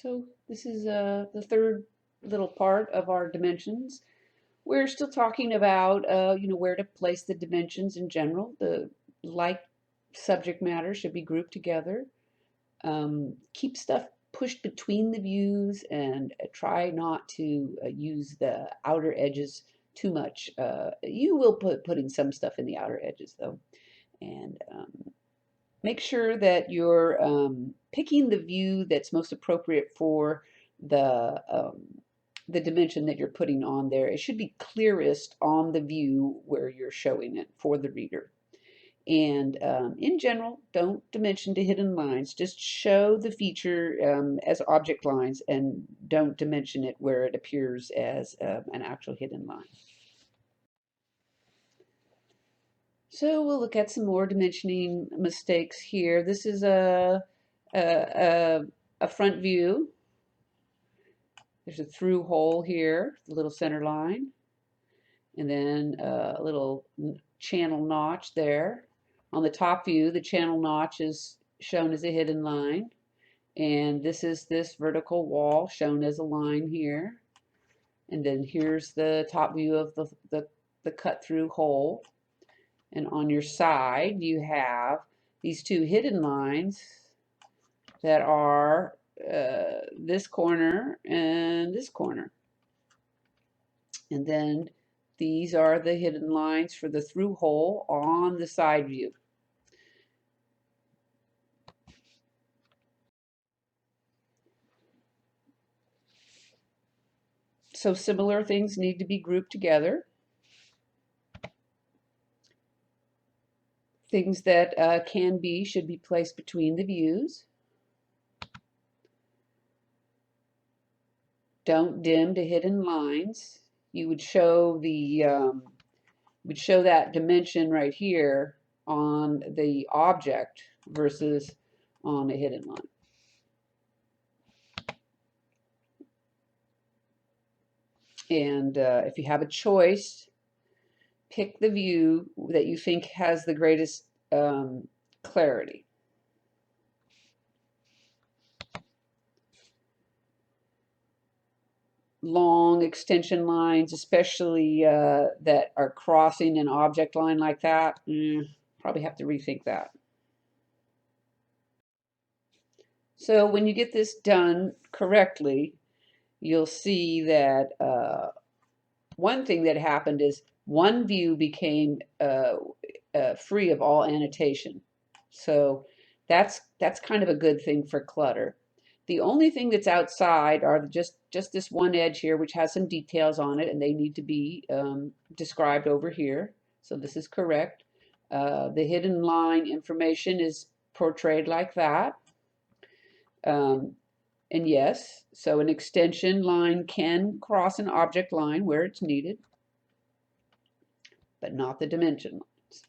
So this is the third little part of our dimensions. We're still talking about where to place the dimensions in general. The like subject matter should be grouped together. Keep stuff pushed between the views and try not to use the outer edges too much. You will putting some stuff in the outer edges though, and make sure that you're picking the view that's most appropriate for the the dimension that you're putting on there. It should be clearest on the view where you're showing it for the reader. And in general, don't dimension to hidden lines. Just show the feature as object lines and don't dimension it where it appears as an actual hidden line. So we'll look at some more dimensioning mistakes here. This is a, a front view. There's a through hole here, the little center line, and then a little channel notch there. On the top view, the channel notch is shown as a hidden line, and this is this vertical wall shown as a line here. And then here's the top view of the cut through hole. And on your side, you have these two hidden lines that are this corner and this corner. And then these are the hidden lines for the through hole on the side view. So similar things need to be grouped together. Things that should be placed between the views. Don't dim to hidden lines. You would show that dimension right here on the object versus on a hidden line. And if you have a choice, pick the view that you think has the greatest clarity. Long extension lines, especially that are crossing an object line like that, probably have to rethink that. So when you get this done correctly, you'll see that one thing that happened is one view became free of all annotation. So that's kind of a good thing for clutter. The only thing that's outside are just this one edge here, which has some details on it, and they need to be described over here. So this is correct. The hidden line information is portrayed like that. And yes, so an extension line can cross an object line where it's needed, but not the dimension lines.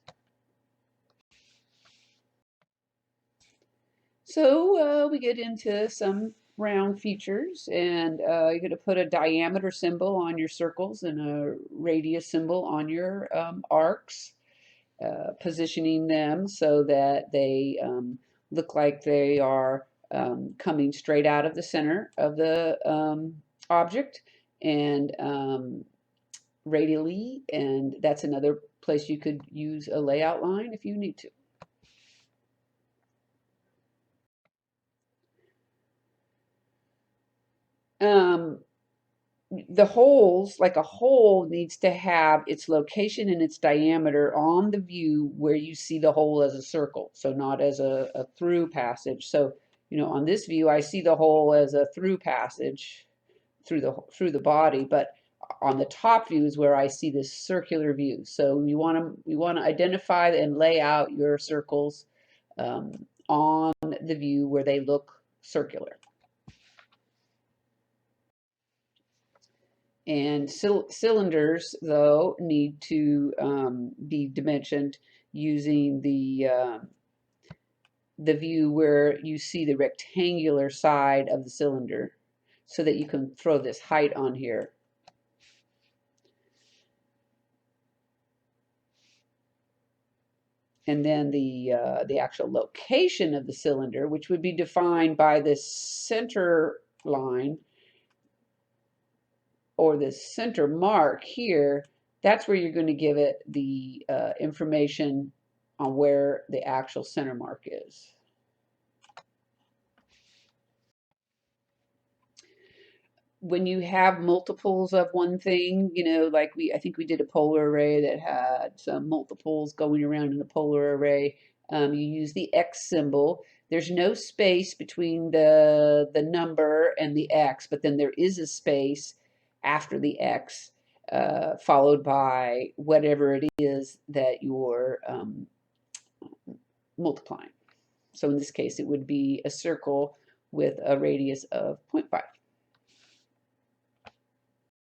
So we get into some round features, and you're going to put a diameter symbol on your circles and a radius symbol on your arcs, positioning them so that they look like they are coming straight out of the center of the object and radially, and that's another place you could use a layout line if you need to. The holes, like a hole needs to have its location and its diameter on the view where you see the hole as a circle, so not as a through passage. So, on this view, I see the hole as a through passage through the body, but on the top view is where I see this circular view. So you want to identify and lay out your circles on the view where they look circular. And cylinders, though, need to be dimensioned using the view where you see the rectangular side of the cylinder so that you can throw this height on here. And then the actual location of the cylinder, which would be defined by this center line or the center mark here, that's where you're going to give it the information on where the actual center mark is. When you have multiples of one thing, like I think we did a polar array that had some multiples going around in the polar array. You use the X symbol. There's no space between the number and the X, but then there is a space after the X, followed by whatever it is that you're multiplying. So in this case, it would be a circle with a radius of 0.5.